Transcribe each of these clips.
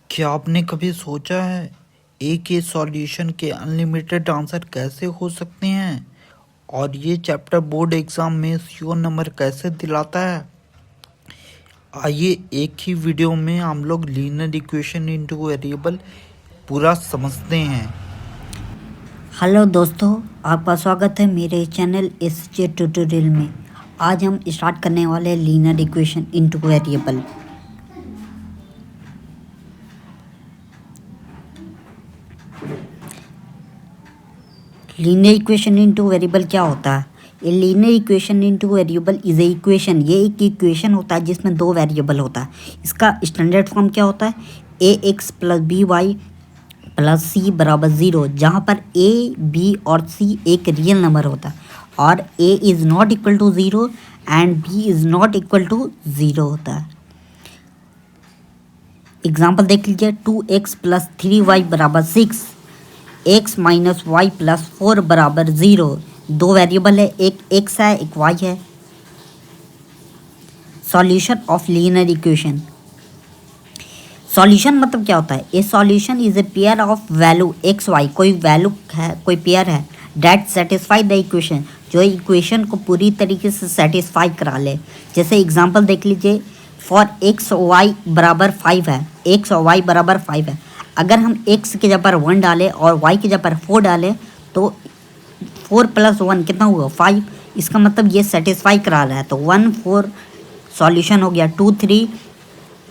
क्या आपने कभी सोचा है एक ही सॉल्यूशन के अनलिमिटेड आंसर कैसे हो सकते हैं और ये चैप्टर बोर्ड एग्जाम में श्योर नंबर कैसे दिलाता है। आइए एक ही वीडियो में हम लोग लीनियर इक्वेशन इनटू वेरिएबल पूरा समझते हैं। हेलो दोस्तों, आपका स्वागत है मेरे चैनल एसजे ट्यूटोरियल में। आज हम स्टार्ट करने वाले हैं linear equation in two variable. Linear equation in two variable क्या होता है? ए linear equation in two variable is a equation. ये एक इक्वेशन होता है जिसमें दो वेरिएबल होता है। इसका स्टैंडर्ड फॉर्म क्या होता है? A X plus B Y plus C बराबर ज़ीरो, जहाँ पर ए बी और सी एक रियल नंबर होता है और A is not equal to zero and B is not equal to zero होता है। एग्जाम्पल देख लीजिए, 2x प्लस 3y बराबर 6, x माइनस वाई प्लस 4 बराबर 0। दो वेरिएबल है, एक x है एक y है। Solution of linear equation. Solution मतलब क्या होता है? A solution is a pair of value X Y. कोई वैल्यू है, कोई पेयर है डेट सेटिस्फाई द इक्वेशन, जो इक्वेशन को पूरी तरीके से सेटिस्फाई करा ले। जैसे एग्जांपल देख लीजिए, फॉर एक्स वाई बराबर 5 है, एक्स और वाई बराबर 5 है। अगर हम एक्स के जगह पर 1 डालें और वाई के जगह पर 4 डालें तो 4 प्लस 1 कितना हुआ? 5। इसका मतलब ये सेटिस्फाई करा रहा है। तो 1 4 सॉल्यूशन हो गया, 2 3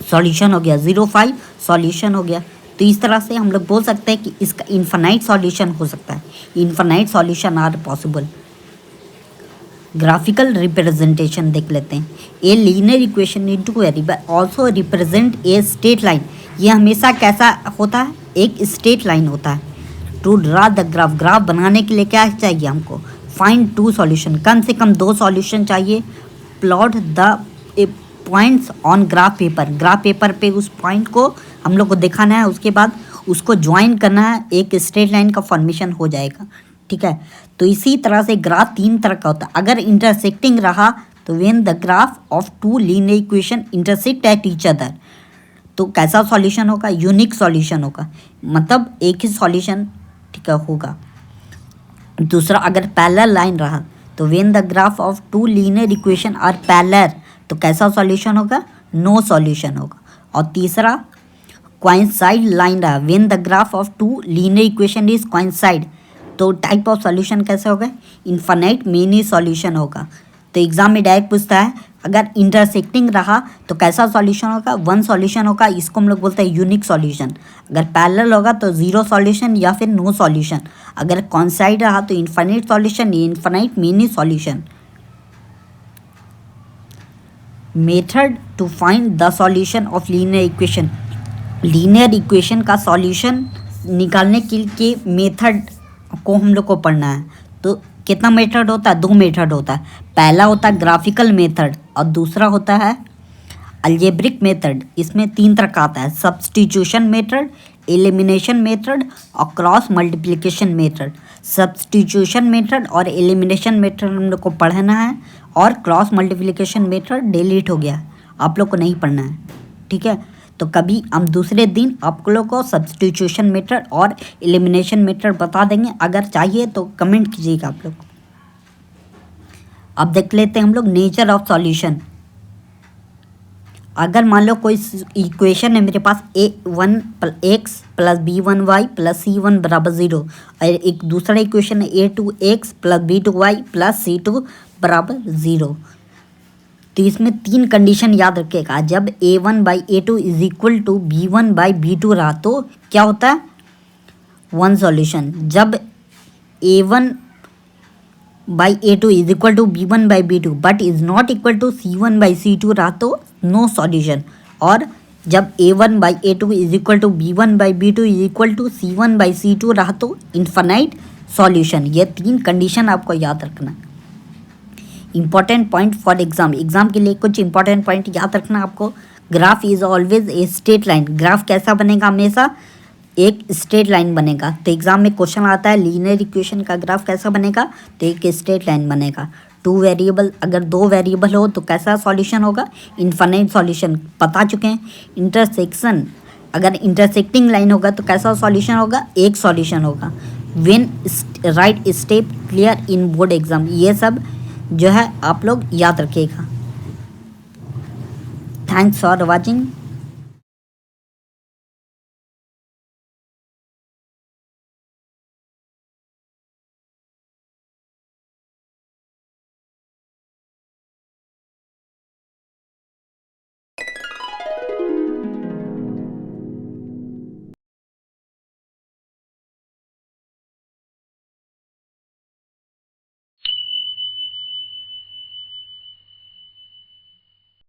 सॉल्यूशन हो गया, 0 5 सॉल्यूशन हो गया। तो इस तरह से हम लोग बोल सकते हैं कि इसका इन्फिनाइट सॉल्यूशन हो सकता है। Infinite solution are possible. Graphical representation देख लेते हैं। A linear equation in two variable also represent a straight line. ये हमेशा कैसा होता है? एक स्ट्रेट लाइन होता है। To draw the graph, graph बनाने के लिए क्या चाहिए हमको? फाइंड टू सॉल्यूशन, कम से कम दो सॉल्यूशन चाहिए। Plot the points on graph paper, graph paper पे उस पॉइंट को हम लोग को दिखाना है, उसके बाद उसको ज्वाइन करना है, एक स्ट्रेट लाइन का फॉर्मेशन हो जाएगा। ठीक है, तो इसी तरह से ग्राफ तीन तरह का होता है। अगर इंटरसेक्टिंग रहा तो when the graph of two linear equation intersect at each other, तो कैसा सॉल्यूशन होगा? यूनिक सॉल्यूशन होगा, मतलब एक ही सॉल्यूशन ठीक है होगा। दूसरा, अगर पैरेलल लाइन रहा तो when the graph of two linear equation are parallel, तो कैसा सॉल्यूशन होगा? नो सॉल्यूशन होगा। और तीसरा, कोइंसाइड लाइन रहा, when the graph of two linear equation is coincide, तो टाइप ऑफ सॉल्यूशन कैसे होगा? इनफाइनाइट मेनी सॉल्यूशन होगा। तो एग्जाम में डायरेक्ट पूछता है, अगर इंटरसेक्टिंग रहा तो कैसा सॉल्यूशन होगा? वन सॉल्यूशन होगा, इसको हम लोग बोलते हैं यूनिक सॉल्यूशन। अगर पैरेलल होगा तो जीरो सॉल्यूशन या फिर नो सॉल्यूशन। अगर कोइंसाइड रहा तो infinite solution, infinite many solution. Method to find the solution of linear equation. Linear equation का सॉल्यूशन निकालने के मेथड को हम लोग को पढ़ना है। तो कितना मेथड होता है? दो मेथड होता है। पहला होता है ग्राफिकल मेथड और दूसरा होता है अलजेब्रिक मेथड। इसमें तीन तरह का आता है: सब्स्टिट्यूशन मेथड, एलिमिनेशन मेथड और cross multiplication method. Substitution method और एलिमिनेशन मेथड हम लोग को पढ़ना है और क्रॉस मल्टीप्लिकेशन मेथड डिलीट हो गया, आप लोग को नहीं पढ़ना है। ठीक है, तो कभी हम दूसरे दिन आप लोग को सब्स्टिट्यूशन मेथड और एलिमिनेशन मेथड बता देंगे, अगर चाहिए तो कमेंट कीजिएगा आप लोग। अब देख लेते हैं हम लोग नेचर ऑफ सॉल्यूशन। अगर मान लो कोई इक्वेशन है मेरे पास, a1 x plus b1 y plus c1 बराबर 0, और एक दूसरा इक्वेशन है a2 x plus b2 y plus c2 बराबर 0। तो इसमें तीन कंडीशन याद रखिएगा। जब a1 by a2 is equal to b1 by b2 रहा तो क्या होता है? One solution. जब a1 by a2 is equal to b1 by b2 but is not equal to c1 by c2 रहा तो नो सॉल्यूशन। और जब a1 by a2 is equal to b1 by b2 is equal to c1 by c2 रहा तो infinite solution. ये तीन condition आपको याद रखना। Important point for exam, exam के लिए कुछ इंपॉर्टेंट पॉइंट याद रखना आपको। Graph is always a straight line. Graph कैसा बनेगा? हमेशा एक स्ट्रेट लाइन बनेगा। तो एग्जाम में क्वेश्चन आता है लीनियर इक्वेशन का ग्राफ कैसा बनेगा? तो एक स्ट्रेट लाइन बनेगा। टू वेरिएबल, अगर दो वेरिएबल हो तो कैसा सॉल्यूशन होगा? इनफाइनाइट सॉल्यूशन बता चुके हैं। इंटरसेक्शन अगर इंटरसेक्टिंग लाइन होगा तो कैसा सॉल्यूशन होगा, एक सॉल्यूशन होगा। When right step clear in board exam, ये सब जो है आप लोग याद रखिएगा। Thanks for watching.